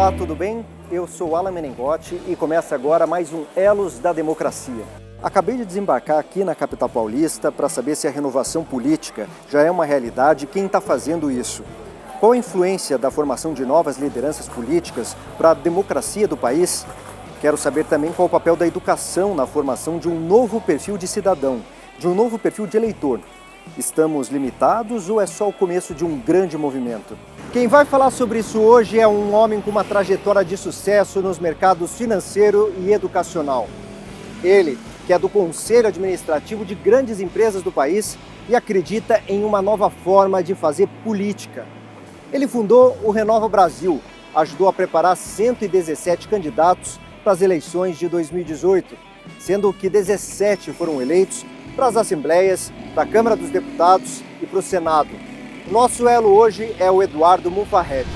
Olá, tudo bem? Eu sou Alan Menengotti e começa agora mais um Elos da Democracia. Acabei de desembarcar aqui na capital paulista para saber se a renovação política já é uma realidade e quem está fazendo isso. Qual a influência da formação de novas lideranças políticas para a democracia do país? Quero saber também qual o papel da educação na formação de um novo perfil de cidadão, de um novo perfil de eleitor. Estamos limitados ou é só o começo de um grande movimento? Quem vai falar sobre isso hoje é um homem com uma trajetória de sucesso nos mercados financeiro e educacional. Ele, que é do Conselho Administrativo de grandes empresas do país e acredita em uma nova forma de fazer política. Ele fundou o Renova Brasil, ajudou a preparar 117 candidatos para as eleições de 2018, sendo que 17 foram eleitos para as assembleias, para a Câmara dos Deputados e para o Senado. Nosso elo hoje é o Eduardo Mufarredi.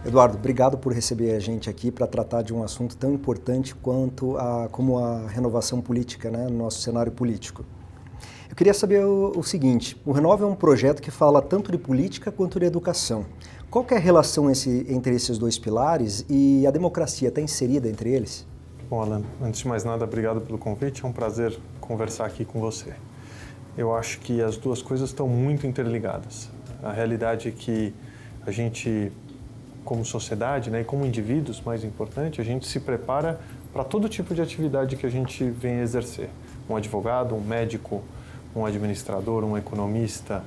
Eduardo, obrigado por receber a gente aqui para tratar de um assunto tão importante como a renovação política, né, no nosso cenário político. Eu queria saber o seguinte, o Renova é um projeto que fala tanto de política quanto de educação. Qual que é a relação entre esses dois pilares e a democracia está inserida entre eles? Bom, Alan, antes de mais nada, obrigado pelo convite, é um prazer conversar aqui com você. Eu acho que as duas coisas estão muito interligadas. A realidade é que a gente, como sociedade, né, e como indivíduos, mais importante, a gente se prepara para todo tipo de atividade que a gente vem exercer. Um advogado, um médico, um administrador, um economista,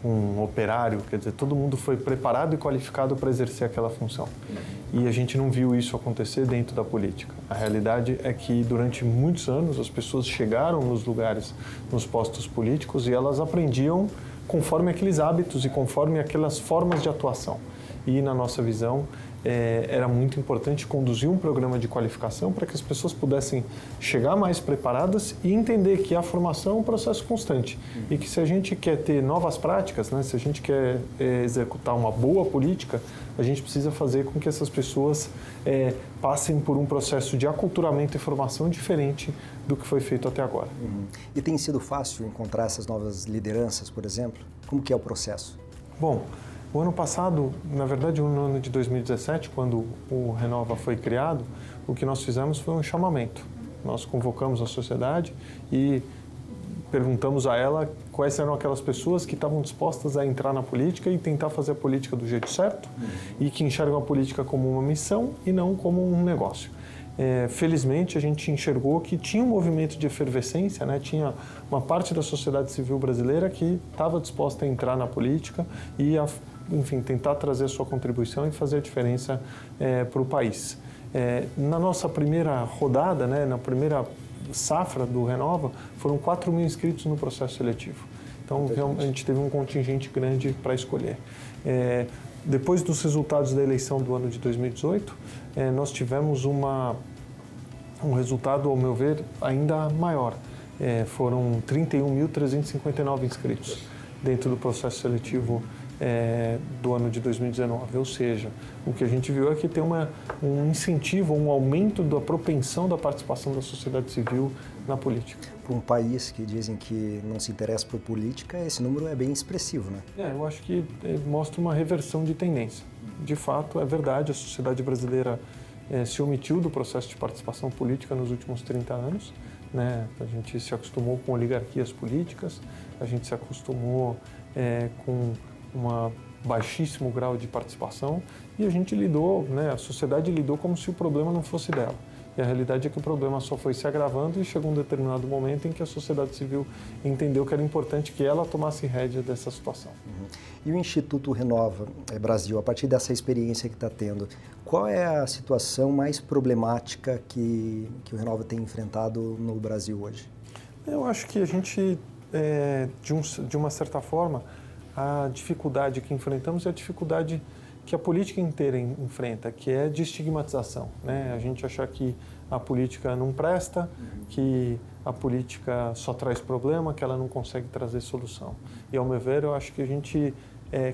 um operário, quer dizer, todo mundo foi preparado e qualificado para exercer aquela função. E a gente não viu isso acontecer dentro da política. A realidade é que durante muitos anos as pessoas chegaram nos lugares, nos postos políticos e elas aprendiam conforme aqueles hábitos e conforme aquelas formas de atuação. E, na nossa visão, era muito importante conduzir um programa de qualificação para que as pessoas pudessem chegar mais preparadas e entender que a formação é um processo constante e que se a gente quer ter novas práticas, né, se a gente quer executar uma boa política, a gente precisa fazer com que essas pessoas passem por um processo de aculturamento e formação diferente do que foi feito até agora. E tem sido fácil encontrar essas novas lideranças, por exemplo? Como que é o processo? Bom, o ano passado, na verdade, no ano de 2017, quando o Renova foi criado, o que nós fizemos foi um chamamento. Nós convocamos a sociedade e perguntamos a ela quais eram aquelas pessoas que estavam dispostas a entrar na política e tentar fazer a política do jeito certo e que enxergam a política como uma missão e não como um negócio. Felizmente, a gente enxergou que tinha um movimento de efervescência, né? Tinha uma parte da sociedade civil brasileira que estava disposta a entrar na política e enfim, tentar trazer a sua contribuição e fazer a diferença para o país. Na nossa primeira rodada, né, na primeira safra do Renova, foram 4 mil inscritos no processo seletivo. Então, a gente teve um contingente grande para escolher. Depois dos resultados da eleição do ano de 2018, nós tivemos um resultado, ao meu ver, ainda maior. Foram 31.359 inscritos dentro do processo seletivo do ano de 2019, ou seja, o que a gente viu é que tem um incentivo, um aumento da propensão da participação da sociedade civil na política. Para um país que dizem que não se interessa por política, esse número é bem expressivo, né? Eu acho que mostra uma reversão de tendência. De fato, é verdade, a sociedade brasileira se omitiu do processo de participação política nos últimos 30 anos, né? A gente se acostumou com oligarquias políticas, a gente se acostumou com um baixíssimo grau de participação e a gente lidou, né, a sociedade lidou como se o problema não fosse dela. E a realidade é que o problema só foi se agravando e chegou um determinado momento em que a sociedade civil entendeu que era importante que ela tomasse rédea dessa situação. E o Instituto Renova Brasil, a partir dessa experiência que está tendo, qual é a situação mais problemática que o Renova tem enfrentado no Brasil hoje? Eu acho que a gente, de uma certa forma, a dificuldade que enfrentamos é a dificuldade que a política inteira enfrenta, que é de estigmatização, né? A gente achar que a política não presta, que a política só traz problema, que ela não consegue trazer solução. E, ao meu ver, eu acho que a gente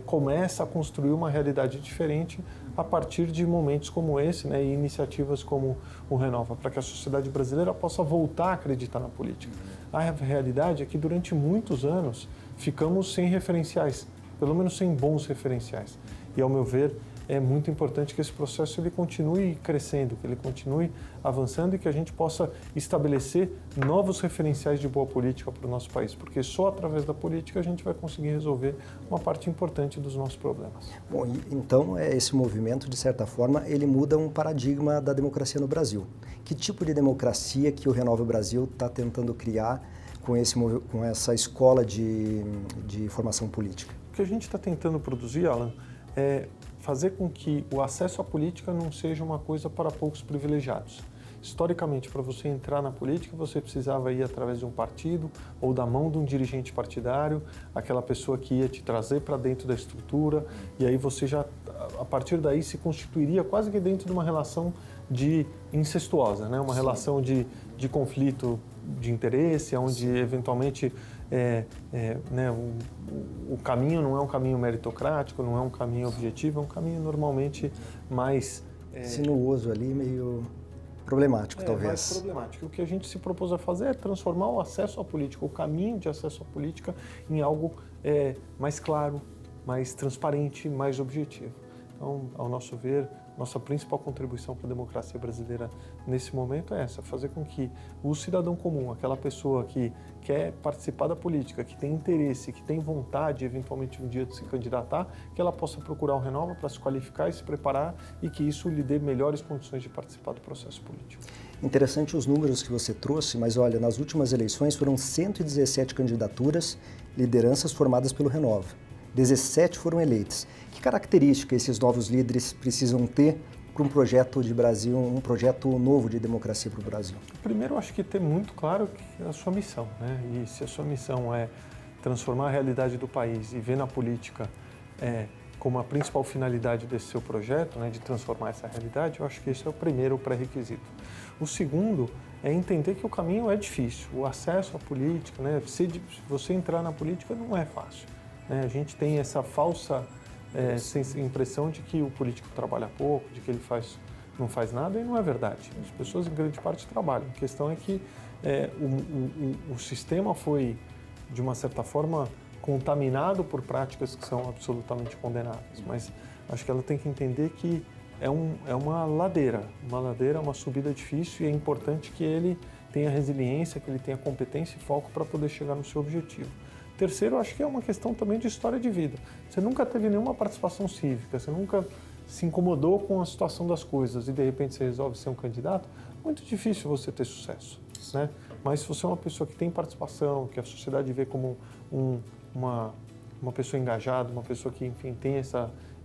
começa a construir uma realidade diferente a partir de momentos como esse, né, e iniciativas como o Renova, para que a sociedade brasileira possa voltar a acreditar na política. A realidade é que durante muitos anos ficamos sem referenciais, pelo menos sem bons referenciais. E, ao meu ver, é muito importante que esse processo ele continue crescendo, que ele continue avançando e que a gente possa estabelecer novos referenciais de boa política para o nosso país, porque só através da política a gente vai conseguir resolver uma parte importante dos nossos problemas. Bom, então esse movimento, de certa forma, ele muda um paradigma da democracia no Brasil. Que tipo de democracia que o Renova Brasil está tentando criar com essa escola de formação política? O que a gente está tentando produzir, Alan, é fazer com que o acesso à política não seja uma coisa para poucos privilegiados. Historicamente, para você entrar na política, você precisava ir através de um partido ou da mão de um dirigente partidário, aquela pessoa que ia te trazer para dentro da estrutura, e aí você já, a partir daí, se constituiria quase que dentro de uma relação incestuosa, né? Uma Sim. relação de conflito de interesse, onde eventualmente né, o caminho não é um caminho meritocrático, não é um caminho objetivo, é um caminho normalmente mais... sinuoso ali, meio problemático, talvez. Mais problemático. O que a gente se propôs a fazer é transformar o acesso à política, o caminho de acesso à política, em algo mais claro, mais transparente, mais objetivo. Então, ao nosso ver, nossa principal contribuição para a democracia brasileira nesse momento é essa, fazer com que o cidadão comum, aquela pessoa que quer participar da política, que tem interesse, que tem vontade, eventualmente um dia de se candidatar, que ela possa procurar o Renova para se qualificar e se preparar e que isso lhe dê melhores condições de participar do processo político. Interessante os números que você trouxe, mas olha, nas últimas eleições foram 117 candidaturas, lideranças formadas pelo Renova. 17 foram eleitas. Que característica esses novos líderes precisam ter para um projeto de Brasil, um projeto novo de democracia para o Brasil? Primeiro, eu acho que ter muito claro a sua missão, né? E se a sua missão é transformar a realidade do país e ver na política como a principal finalidade desse seu projeto, né, de transformar essa realidade, eu acho que esse é o primeiro pré-requisito. O segundo é entender que o caminho é difícil, o acesso à política, né? Se você entrar na política não é fácil. A gente tem essa falsa impressão de que o político trabalha pouco, de que ele não faz nada, e não é verdade. As pessoas, em grande parte, trabalham. A questão é que o sistema foi, de uma certa forma, contaminado por práticas que são absolutamente condenáveis. Mas acho que ela tem que entender que é uma ladeira, uma subida difícil, e é importante que ele tenha resiliência, que ele tenha competência e foco para poder chegar no seu objetivo. Terceiro, acho que é uma questão também de história de vida. Você nunca teve nenhuma participação cívica, você nunca se incomodou com a situação das coisas e de repente você resolve ser um candidato, muito difícil você ter sucesso, né? Mas se você é uma pessoa que tem participação, que a sociedade vê como uma pessoa engajada, uma pessoa que, enfim, tem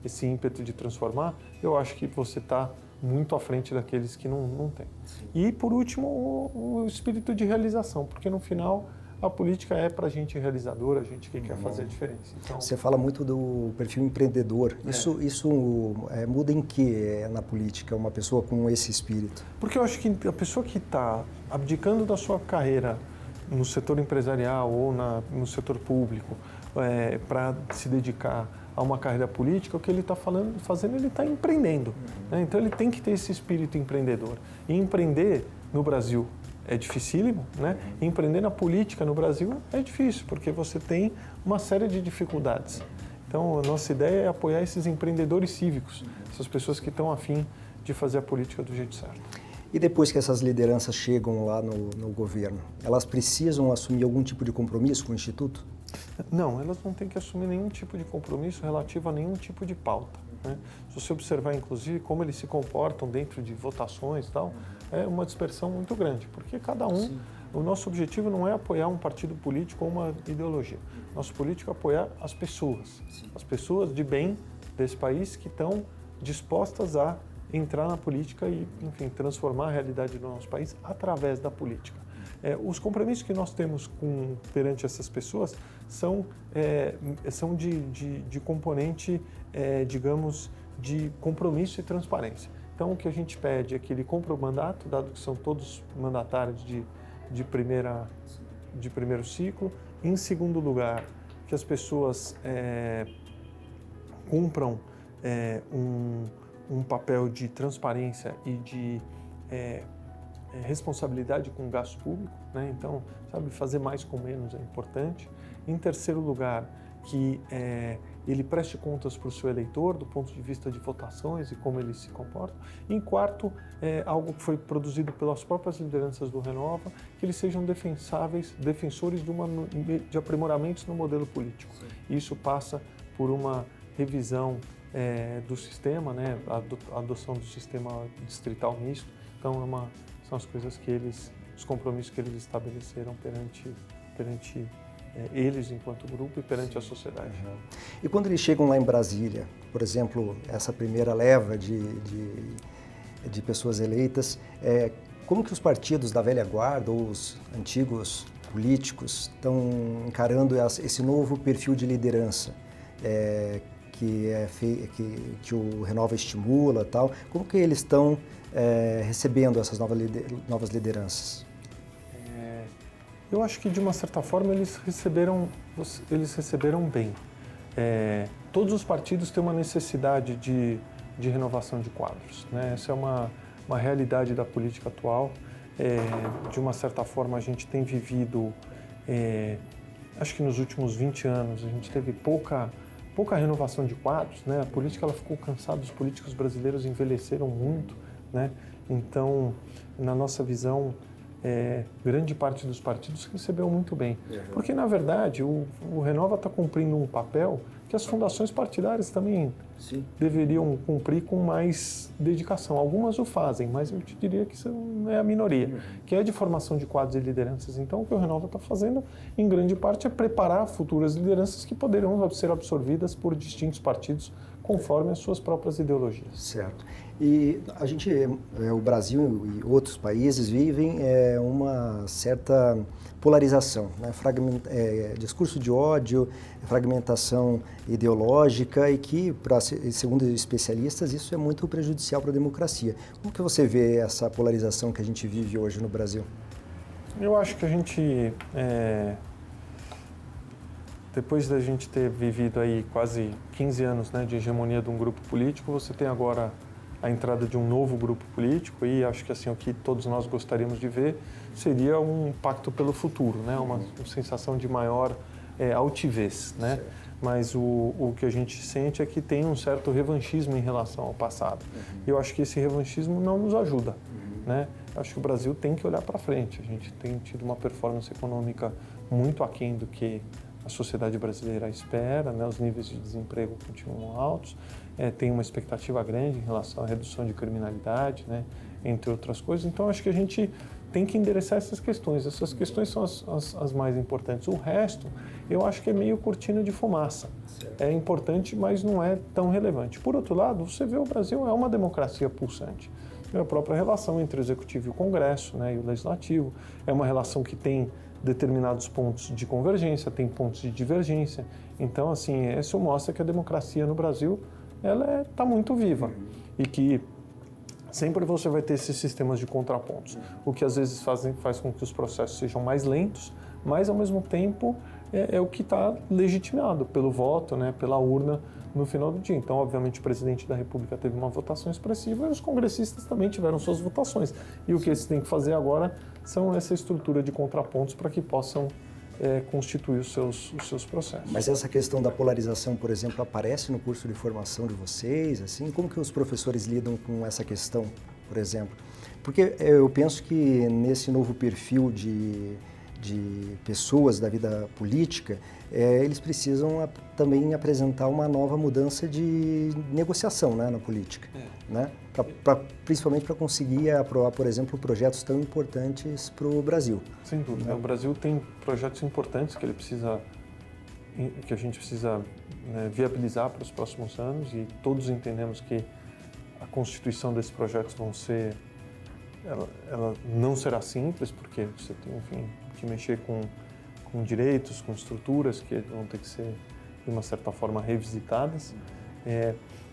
esse ímpeto de transformar, eu acho que você está muito à frente daqueles que não têm. E, por último, o espírito de realização, porque no final a política é para a gente realizadora, a gente que quer fazer a diferença. Então, você fala muito do perfil empreendedor. Isso muda em que na política, uma pessoa com esse espírito? Porque eu acho que a pessoa que está abdicando da sua carreira no setor empresarial ou no setor público para se dedicar a uma carreira política, o que ele está fazendo, ele está empreendendo. Né? Então ele tem que ter esse espírito empreendedor. E empreender no Brasil é dificílimo, né? E empreender na política no Brasil é difícil, porque você tem uma série de dificuldades. Então, a nossa ideia é apoiar esses empreendedores cívicos, essas pessoas que estão a fim de fazer a política do jeito certo. E depois que essas lideranças chegam lá no governo, elas precisam assumir algum tipo de compromisso com o Instituto? Não, elas não têm que assumir nenhum tipo de compromisso relativo a nenhum tipo de pauta, né? Se você observar, inclusive, como eles se comportam dentro de votações e tal, é uma dispersão muito grande, porque cada um... Sim. O nosso objetivo não é apoiar um partido político ou uma ideologia. Nosso político é apoiar as pessoas de bem desse país que estão dispostas a entrar na política e, enfim, transformar a realidade do nosso país através da política. Os compromissos que nós temos perante essas pessoas são de componente, digamos, de compromisso e transparência. Então, o que a gente pede é que ele cumpra o mandato, dado que são todos mandatários de primeiro ciclo. Em segundo lugar, que as pessoas cumpram um papel de transparência e de responsabilidade com o gasto público, né? Então, sabe, fazer mais com menos é importante. Em terceiro lugar, que ele preste contas para o seu eleitor do ponto de vista de votações e como ele se comporta. E em quarto, algo que foi produzido pelas próprias lideranças do Renova, que eles sejam defensores de aprimoramentos no modelo político. Sim. Isso passa por uma revisão do sistema, né? A adoção do sistema distrital misto. Então, são as coisas os compromissos que eles estabeleceram perante eles enquanto grupo e perante a sociedade. Uhum. E quando eles chegam lá em Brasília, por exemplo, essa primeira leva de pessoas eleitas, como que os partidos da velha guarda ou os antigos políticos estão encarando esse novo perfil de liderança que o Renova estimula, tal? Como que eles estão recebendo essas novas lideranças? Eu acho que, de uma certa forma, eles receberam bem. Todos os partidos têm uma necessidade de renovação de quadros, né? Essa é uma realidade da política atual. De uma certa forma, a gente tem vivido, acho que nos últimos 20 anos, a gente teve pouca renovação de quadros, né? A política ela ficou cansada, os políticos brasileiros envelheceram muito, né? Então, na nossa visão, grande parte dos partidos recebeu muito bem. Porque, na verdade, o Renova está cumprindo um papel que as fundações partidárias também deveriam cumprir com mais dedicação. Algumas o fazem, mas eu te diria que isso é a minoria, que é de formação de quadros e lideranças. Então, o que o Renova está fazendo, em grande parte, é preparar futuras lideranças que poderão ser absorvidas por distintos partidos conforme as suas próprias ideologias. Certo. E o Brasil e outros países vivem uma certa polarização, né? Discurso de ódio, fragmentação ideológica e que, segundo especialistas, isso é muito prejudicial para a democracia. Como que você vê essa polarização que a gente vive hoje no Brasil? Eu acho que a gente, depois da gente ter vivido aí quase 15 anos, né, de hegemonia de um grupo político, você tem agora a entrada de um novo grupo político e acho que assim o que todos nós gostaríamos de ver seria um pacto pelo futuro, né, uma sensação de maior altivez, né? Mas o que a gente sente é que tem um certo revanchismo em relação ao passado. E eu acho que esse revanchismo não nos ajuda, né? Eu acho que o Brasil tem que olhar para frente. A gente tem tido uma performance econômica muito aquém do que a sociedade brasileira espera, né? Os níveis de desemprego continuam altos, tem uma expectativa grande em relação à redução de criminalidade, né? Entre outras coisas. Então, acho que a gente tem que endereçar essas questões. Essas questões são as mais importantes. O resto, eu acho que é meio cortina de fumaça. É importante, mas não é tão relevante. Por outro lado, você vê o Brasil é uma democracia pulsante. É a própria relação entre o Executivo e o Congresso, né, e o Legislativo. É uma relação que tem determinados pontos de convergência, tem pontos de divergência. Então, assim, isso mostra que a democracia no Brasil ela está muito viva e que sempre você vai ter esses sistemas de contrapontos, o que às vezes faz com que os processos sejam mais lentos, mas ao mesmo tempo é o que está legitimado pelo voto, né, pela urna no final do dia. Então, obviamente, o presidente da República teve uma votação expressiva e os congressistas também tiveram suas votações. E o que eles têm que fazer agora são essa estrutura de contrapontos para que possam constituir os seus processos. Mas essa questão da polarização, por exemplo, aparece no curso de formação de vocês? Assim, como que os professores lidam com essa questão, por exemplo? Porque eu penso que nesse novo perfil de pessoas da vida política, eles precisam também apresentar uma nova mudança de negociação, né, na política, né? Principalmente para conseguir aprovar, por exemplo, projetos tão importantes para o Brasil. Sem dúvida. Né? O Brasil tem projetos importantes que a gente precisa viabilizar para os próximos anos e todos entendemos que a constituição desses projetos ela não será simples, porque você tem, enfim, que mexer com direitos, com estruturas que vão ter que ser, de uma certa forma, revisitadas.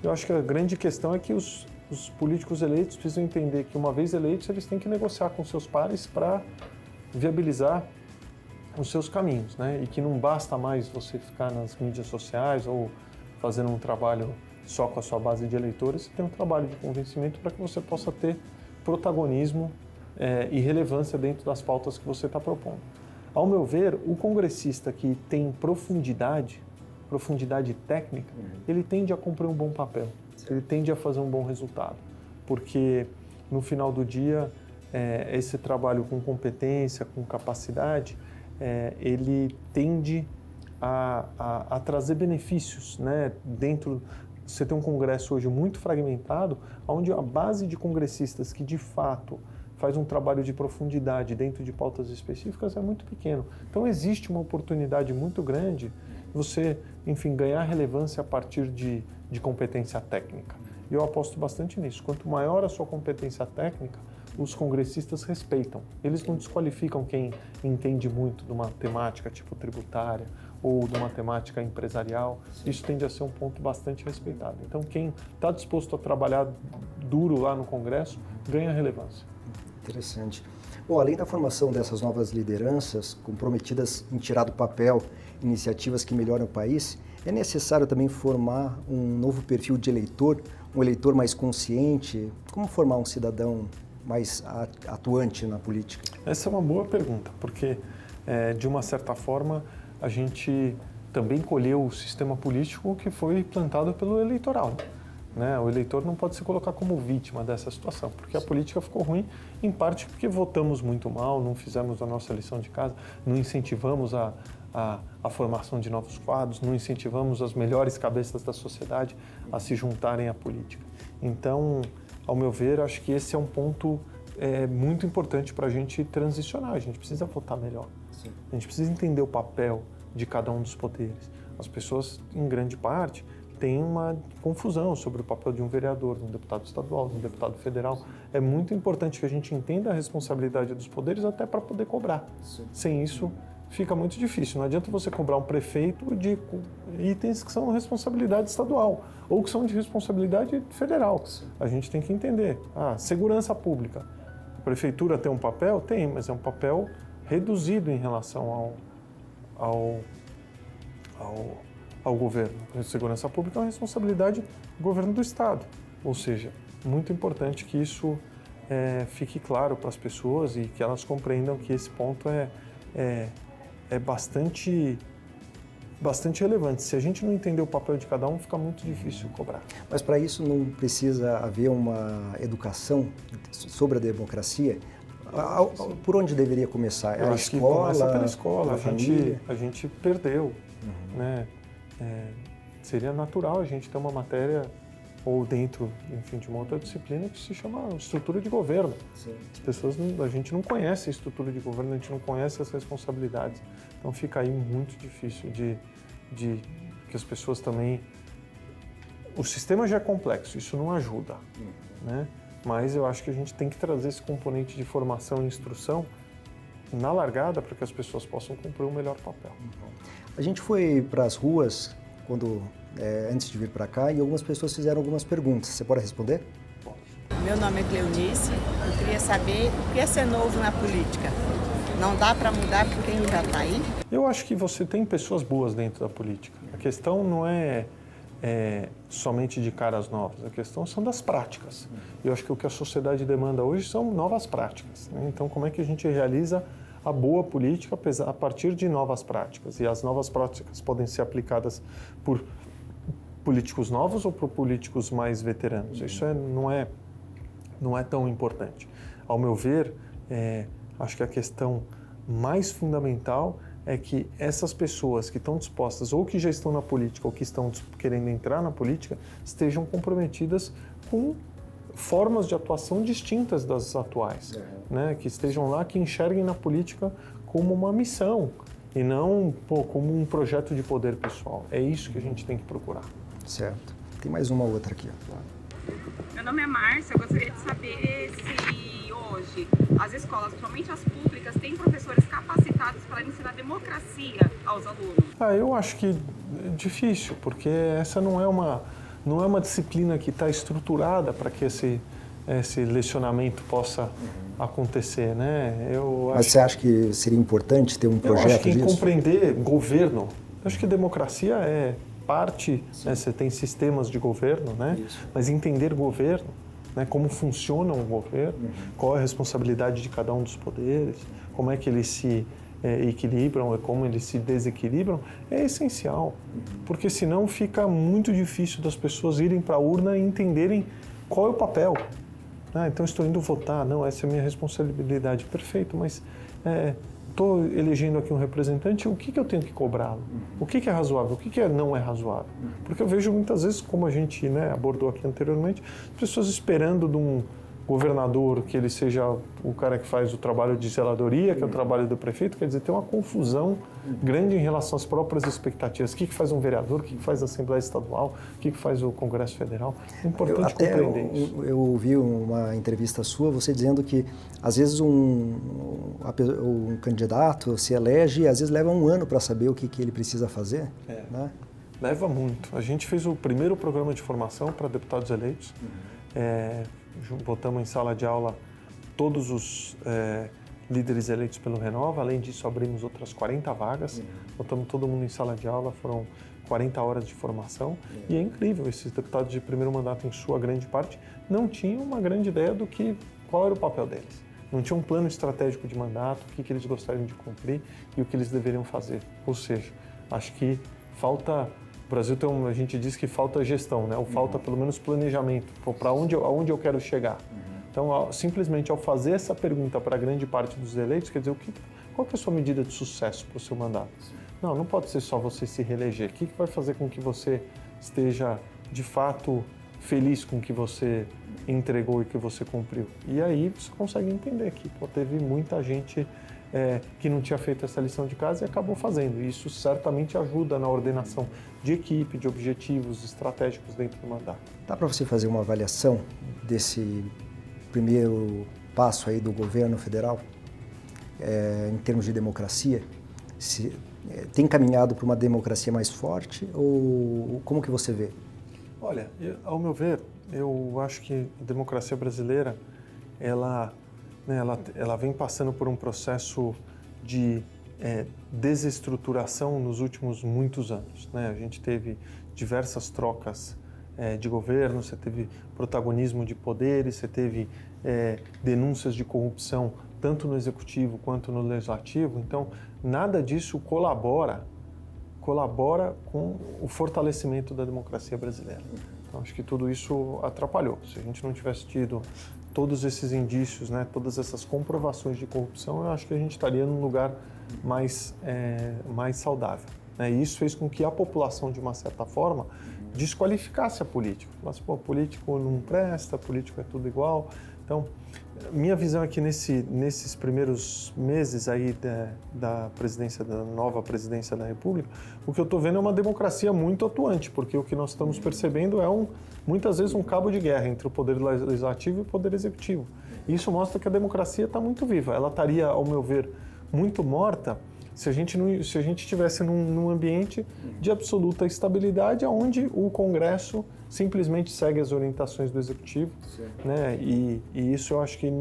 Eu acho que a grande questão é que os políticos eleitos precisam entender que, uma vez eleitos, eles têm que negociar com seus pares para viabilizar os seus caminhos, né? E que não basta mais você ficar nas mídias sociais ou fazendo um trabalho só com a sua base de eleitores, você tem um trabalho de convencimento para que você possa ter protagonismo e relevância dentro das pautas que você está propondo. Ao meu ver, o congressista que tem profundidade técnica, ele tende a cumprir um bom papel, ele tende a fazer um bom resultado, porque no final do dia, esse trabalho com competência, com capacidade, ele tende a trazer benefícios, né? Você tem um congresso hoje muito fragmentado, onde a base de congressistas que de fato faz um trabalho de profundidade dentro de pautas específicas é muito pequeno. Então existe uma oportunidade muito grande de você, enfim, ganhar relevância a partir de competência técnica. E eu aposto bastante nisso. Quanto maior a sua competência técnica, os congressistas respeitam. Eles não desqualificam quem entende muito de uma temática tipo tributária ou de uma temática empresarial. Isso tende a ser um ponto bastante respeitado. Então quem está disposto a trabalhar duro lá no Congresso ganha relevância. Interessante. Bom, além da formação dessas novas lideranças comprometidas em tirar do papel iniciativas que melhoram o país, é necessário também formar um novo perfil de eleitor, um eleitor mais consciente? Como formar um cidadão mais atuante na política? Essa é uma boa pergunta, porque de uma certa forma a gente também colheu o sistema político que foi plantado pelo eleitoral. Né? O eleitor não pode se colocar como vítima dessa situação, porque a política ficou ruim, em parte porque votamos muito mal, não fizemos a nossa lição de casa, não incentivamos a formação de novos quadros, não incentivamos as melhores cabeças da sociedade a se juntarem à política. Então, ao meu ver, acho que esse é um ponto muito importante para a gente transicionar. A gente precisa votar melhor. Sim. A gente precisa entender o papel de cada um dos poderes. As pessoas, em grande parte, têm uma confusão sobre o papel de um vereador, de um deputado estadual, de um deputado federal. É muito importante que a gente entenda a responsabilidade dos poderes até para poder cobrar. Sim. Sem isso, fica muito difícil. Não adianta você cobrar um prefeito de itens que são responsabilidade estadual ou que são de responsabilidade federal. A gente tem que entender. Segurança pública. A prefeitura tem um papel? Tem, mas é um papel reduzido em relação ao governo. A segurança pública é uma responsabilidade do governo do Estado. Ou seja, muito importante que isso fique claro para as pessoas e que elas compreendam que esse ponto é bastante relevante. Se a gente não entender o papel de cada um, fica muito difícil cobrar. Mas para isso não precisa haver uma educação sobre a democracia? Por onde deveria começar? Eu acho que começa pela escola. A gente perdeu. Né? Seria natural a gente ter uma matéria ou dentro, enfim, de uma outra disciplina que se chama estrutura de governo. Sim. As pessoas, a gente não conhece a estrutura de governo, a gente não conhece as responsabilidades. Então fica aí muito difícil de que as pessoas também... O sistema já é complexo, isso não ajuda, né? Mas eu acho que a gente tem que trazer esse componente de formação e instrução na largada para que as pessoas possam cumprir um melhor papel. A gente foi para as ruas antes de vir para cá e algumas pessoas fizeram algumas perguntas. Você pode responder? Meu nome é Cleonice. Eu queria saber o que é ser novo na política. Não dá para mudar por quem já está aí? Eu acho que você tem pessoas boas dentro da política. A questão não é somente de caras novas, a questão são das práticas. Eu acho que o que a sociedade demanda hoje são novas práticas, né? Então, como é que a gente realiza a boa política a partir de novas práticas? E as novas práticas podem ser aplicadas por políticos novos ou por políticos mais veteranos. Isso não é tão importante. Ao meu ver, acho que a questão mais fundamental é que essas pessoas que estão dispostas ou que já estão na política ou que estão querendo entrar na política estejam comprometidas com formas de atuação distintas das atuais, né? Que estejam lá, que enxerguem na política como uma missão e não como um projeto de poder pessoal. É isso que a gente tem que procurar. Certo. Tem mais uma outra aqui. Meu nome é Márcia, eu gostaria de saber se hoje as escolas, principalmente as públicas, têm professores capacitados para ensinar democracia aos alunos. Eu acho que é difícil, porque essa não é uma disciplina que está estruturada para que esse lecionamento possa acontecer, né? Mas você acha que seria importante ter um projeto disso? Eu acho que compreender governo, eu acho que democracia parte, né, você tem sistemas de governo, né? Mas entender governo, né, como funciona um governo, qual é a responsabilidade de cada um dos poderes, como é que eles se equilibram e como eles se desequilibram, é essencial. Porque senão fica muito difícil das pessoas irem para a urna e entenderem qual é o papel. Então estou indo votar, não, essa é a minha responsabilidade. Perfeito, mas estou elegendo aqui um representante, o que eu tenho que cobrá-lo? O que é razoável? O que não é razoável? Porque eu vejo muitas vezes, como a gente abordou aqui anteriormente, pessoas esperando de um governador que ele seja o cara que faz o trabalho de zeladoria, que é o trabalho do prefeito, quer dizer, tem uma confusão grande em relação às próprias expectativas. O que faz um vereador, o que faz a Assembleia Estadual, o que faz o Congresso Federal. É importante compreender isso. Eu ouvi uma entrevista sua, você dizendo que às vezes um candidato se elege e às vezes leva um ano para saber o que ele precisa fazer. Né? Leva muito. A gente fez o primeiro programa de formação para deputados eleitos. Botamos em sala de aula todos os líderes eleitos pelo Renova. Além disso, abrimos outras 40 vagas. Botamos todo mundo em sala de aula, foram 40 horas de formação. E é incrível, esses deputados de primeiro mandato, em sua grande parte, não tinham uma grande ideia do qual era o papel deles. Não tinham um plano estratégico de mandato, o que eles gostariam de cumprir e o que eles deveriam fazer. Ou seja, acho que falta... O Brasil a gente diz que falta gestão, né? Ou falta pelo menos planejamento, para aonde eu quero chegar. Então, simplesmente ao fazer essa pergunta para a grande parte dos eleitos, quer dizer, qual que é a sua medida de sucesso para o seu mandato? Não pode ser só você se reeleger. O que vai fazer com que você esteja, de fato, feliz com o que você entregou e que você cumpriu? E aí você consegue entender que teve muita gente que não tinha feito essa lição de casa e acabou fazendo. E isso certamente ajuda na ordenação de equipe, de objetivos estratégicos dentro do mandato. Dá para você fazer uma avaliação desse primeiro passo aí do governo federal em termos de democracia? Tem caminhado para uma democracia mais forte ou como que você vê? Olha, ao meu ver, eu acho que a democracia brasileira, ela vem passando por um processo de desestruturação nos últimos muitos anos. A gente teve diversas trocas de governo, você teve protagonismo de poderes, você teve denúncias de corrupção tanto no executivo quanto no legislativo. Então, nada disso colabora com o fortalecimento da democracia brasileira. Então, acho que tudo isso atrapalhou. Se a gente não tivesse tido todos esses indícios, todas essas comprovações de corrupção, eu acho que a gente estaria num lugar mais saudável. E isso fez com que a população, de uma certa forma, desqualificasse a política. Falasse, político não presta, político é tudo igual. Então, minha visão é que nesses primeiros meses aí da nova presidência da República, o que eu estou vendo é uma democracia muito atuante, porque o que nós estamos percebendo é muitas vezes um cabo de guerra entre o poder legislativo e o poder executivo. E isso mostra que a democracia está muito viva. Ela estaria, ao meu ver, muito morta se a gente estivesse num ambiente de absoluta estabilidade, onde o Congresso simplesmente segue as orientações do Executivo. E isso eu acho que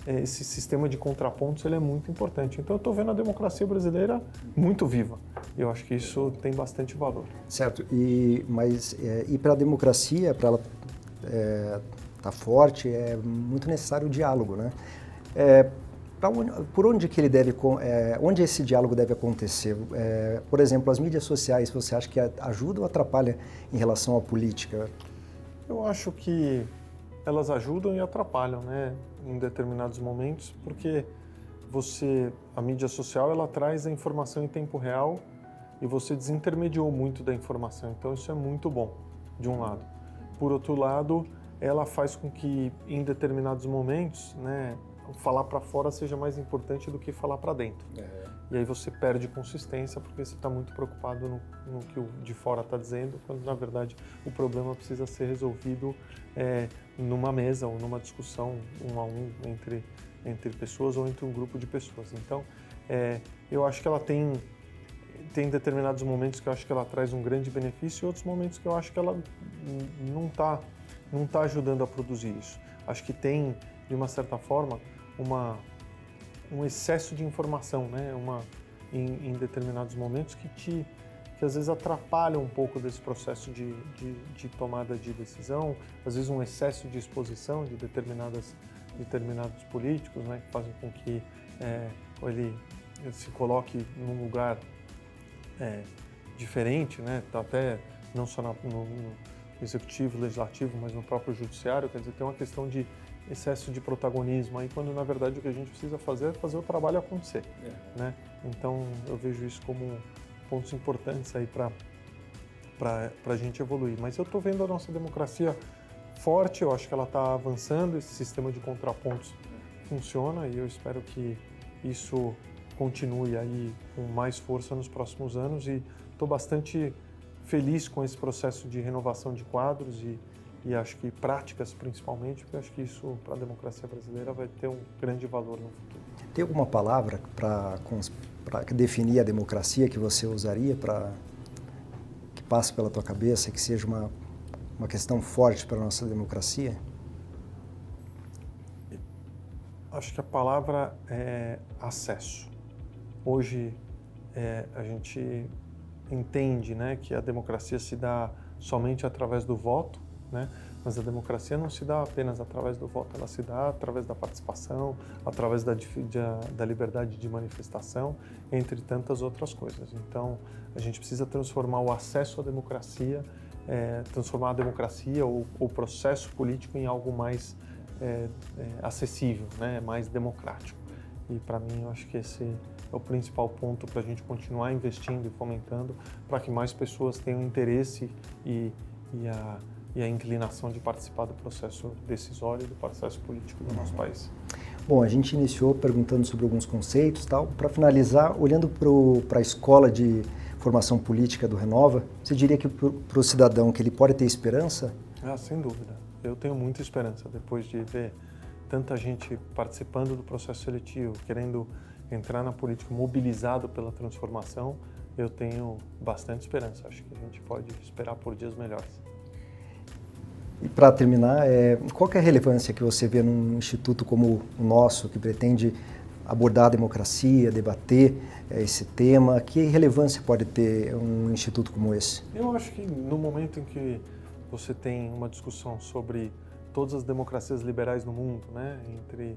esse sistema de contrapontos ele é muito importante. Então eu estou vendo a democracia brasileira muito viva. Eu acho que isso tem bastante valor. Certo. Mas para a democracia, para ela estar forte, é muito necessário o diálogo, né? Por onde que onde esse diálogo deve acontecer? Por exemplo, as mídias sociais, você acha que ajuda ou atrapalha em relação à política? Eu acho que elas ajudam e atrapalham, em determinados momentos, porque a mídia social, ela traz a informação em tempo real e você desintermediou muito da informação. Então isso é muito bom, de um lado. Por outro lado, ela faz com que, em determinados momentos, falar para fora seja mais importante do que falar para dentro. E aí você perde consistência porque você está muito preocupado no que o de fora está dizendo, quando na verdade o problema precisa ser resolvido numa mesa ou numa discussão entre pessoas ou entre um grupo de pessoas. Então, eu acho que ela tem determinados momentos que eu acho que ela traz um grande benefício e outros momentos que eu acho que ela não tá ajudando a produzir isso. Acho que tem, de uma certa forma, um excesso de informação, em determinados momentos que que às vezes atrapalham um pouco desse processo de tomada de decisão, às vezes um excesso de exposição de determinados políticos, né, que fazem com que ele se coloque num lugar diferente, né, até não só no executivo, legislativo, mas no próprio judiciário. Quer dizer, tem uma questão de excesso de protagonismo aí, quando na verdade o que a gente precisa fazer é fazer o trabalho acontecer, né? Então eu vejo isso como pontos importantes aí para a gente evoluir. Mas eu estou vendo a nossa democracia forte, eu acho que ela está avançando, esse sistema de contrapontos funciona e eu espero que isso continue aí com mais força nos próximos anos e estou bastante feliz com esse processo de renovação de quadros e acho que práticas principalmente, porque acho que isso para a democracia brasileira vai ter um grande valor no futuro. Tem alguma palavra para definir a democracia que você usaria, que passe pela tua cabeça, que seja uma questão forte para a nossa democracia? Acho que a palavra é acesso. Hoje a gente entende, né, que a democracia se dá somente através do voto, né? Mas a democracia não se dá apenas através do voto, ela se dá através da participação, através da liberdade de manifestação, entre tantas outras coisas. Então, a gente precisa transformar o acesso à democracia, transformar a democracia ou o processo político em algo mais acessível, né? Mais democrático. E, para mim, eu acho que esse é o principal ponto para a gente continuar investindo e fomentando, para que mais pessoas tenham interesse e a inclinação de participar do processo decisório e do processo político do nosso país. Bom, a gente iniciou perguntando sobre alguns conceitos, tal. Para finalizar, olhando para a escola de formação política do Renova, você diria que para o cidadão que ele pode ter esperança? Sem dúvida. Eu tenho muita esperança depois de ver tanta gente participando do processo seletivo, querendo entrar na política, mobilizado pela transformação. Eu tenho bastante esperança. Acho que a gente pode esperar por dias melhores. E para terminar, qual que é a relevância que você vê num instituto como o nosso, que pretende abordar a democracia, debater esse tema? Que relevância pode ter um instituto como esse? Eu acho que no momento em que você tem uma discussão sobre todas as democracias liberais no mundo, né, entre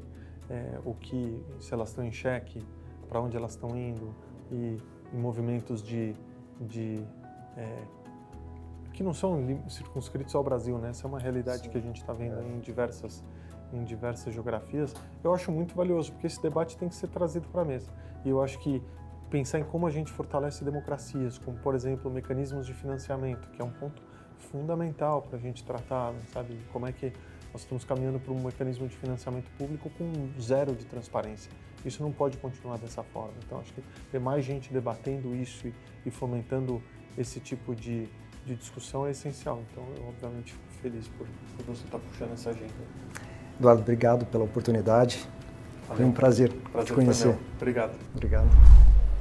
se elas estão em xeque, para onde elas estão indo, e movimentos que não são circunscritos ao Brasil, né? Essa é uma realidade que a gente está vendo em diversas geografias. Eu acho muito valioso, porque esse debate tem que ser trazido para a mesa. E eu acho que pensar em como a gente fortalece democracias, como, por exemplo, mecanismos de financiamento, que é um ponto fundamental para a gente tratar, sabe? Como é que nós estamos caminhando para um mecanismo de financiamento público com zero de transparência. Isso não pode continuar dessa forma. Então, acho que ter mais gente debatendo isso e fomentando esse tipo de discussão é essencial. Então, eu obviamente fico feliz por você estar puxando essa agenda. Eduardo, obrigado pela oportunidade. Valeu. Foi um prazer te conhecer. Obrigado. Obrigado.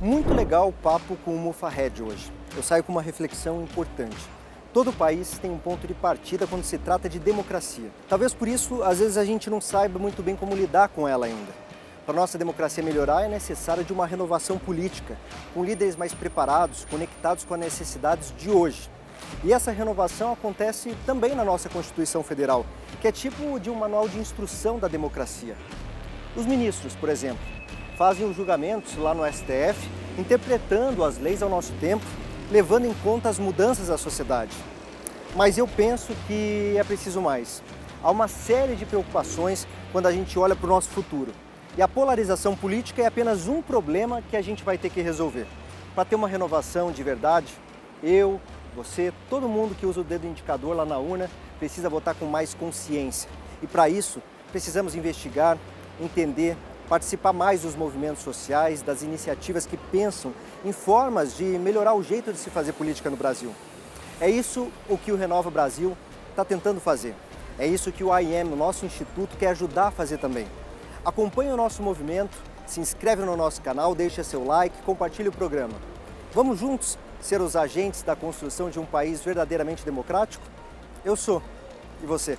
Muito legal o papo com o Mufahed hoje. Eu saio com uma reflexão importante. Todo país tem um ponto de partida quando se trata de democracia. Talvez por isso, às vezes, a gente não saiba muito bem como lidar com ela ainda. Para a nossa democracia melhorar, é necessário de uma renovação política, com líderes mais preparados, conectados com as necessidades de hoje. E essa renovação acontece também na nossa Constituição Federal, que é tipo de um manual de instrução da democracia. Os ministros, por exemplo, fazem os julgamentos lá no STF, interpretando as leis ao nosso tempo, levando em conta as mudanças da sociedade. Mas eu penso que é preciso mais. Há uma série de preocupações quando a gente olha para o nosso futuro. E a polarização política é apenas um problema que a gente vai ter que resolver. Para ter uma renovação de verdade, eu, você, todo mundo que usa o dedo indicador lá na urna precisa votar com mais consciência. E para isso, precisamos investigar, entender, participar mais dos movimentos sociais, das iniciativas que pensam em formas de melhorar o jeito de se fazer política no Brasil. É isso o que o Renova Brasil está tentando fazer. É isso que o IEM, o nosso instituto, quer ajudar a fazer também. Acompanhe o nosso movimento, se inscreve no nosso canal, deixa seu like, compartilhe o programa. Vamos juntos ser os agentes da construção de um país verdadeiramente democrático? Eu sou. E você?